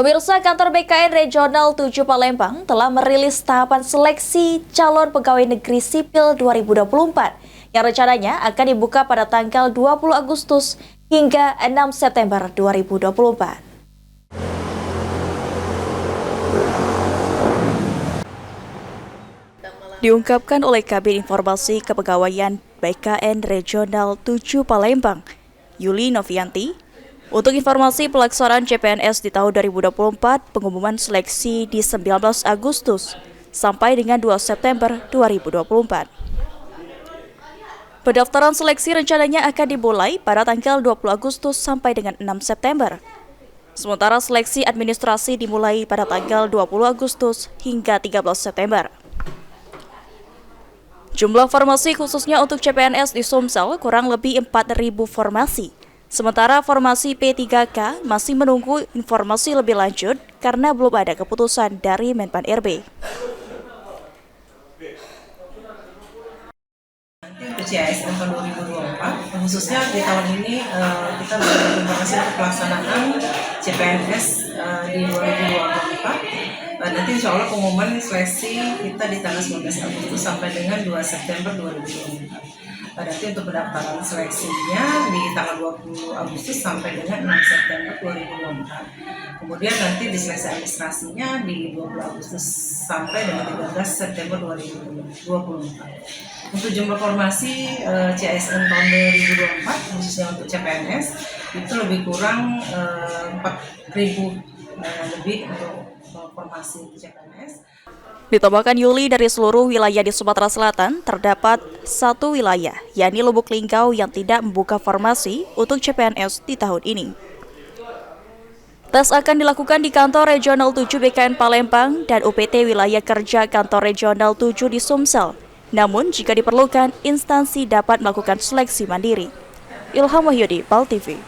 Pemirsa, kantor BKN Regional 7 Palembang telah merilis tahapan seleksi calon pegawai negeri sipil 2024 yang rencananya akan dibuka pada tanggal 20 Agustus hingga 6 September 2024. Diungkapkan oleh Kabin Informasi Kepegawaian BKN Regional 7 Palembang, Yuli Novianti, untuk informasi pelaksanaan CPNS di tahun 2024, pengumuman seleksi di 19 Agustus sampai dengan 2 September 2024. Pendaftaran seleksi rencananya akan dimulai pada tanggal 20 Agustus sampai dengan 6 September. Sementara seleksi administrasi dimulai pada tanggal 20 Agustus hingga 13 September. Jumlah formasi khususnya untuk CPNS di Sumsel kurang lebih 4.000 formasi. Sementara formasi P3K masih menunggu informasi lebih lanjut karena belum ada keputusan dari Menpan RB. Untuk CASN tahun 2024, khususnya di tahun ini kita mendapatkan informasi untuk pelaksanaan CPNS di 2024. Nanti insya Allah pengumuman seleksi kita di tanggal 19 Agustus sampai dengan 2 September 2024. Nanti untuk pendaftaran seleksinya di tanggal 20 Agustus sampai dengan 6 September 2024. Kemudian nanti di seleksi administrasinya di 20 Agustus sampai dengan 13 September 2024. Untuk jumlah formasi CASN tahun 2024 khususnya untuk CPNS itu lebih kurang 4.000 lebih untuk formasi CPNS. Ditambahkan Yuli, dari seluruh wilayah di Sumatera Selatan terdapat satu wilayah, yakni Lubuk Linggau yang tidak membuka formasi untuk CPNS di tahun ini. Tes akan dilakukan di kantor Regional 7 BKN Palembang dan UPT Wilayah Kerja Kantor Regional 7 di Sumsel. Namun, jika diperlukan, instansi dapat melakukan seleksi mandiri. Ilham Wahyudi, PAL TV.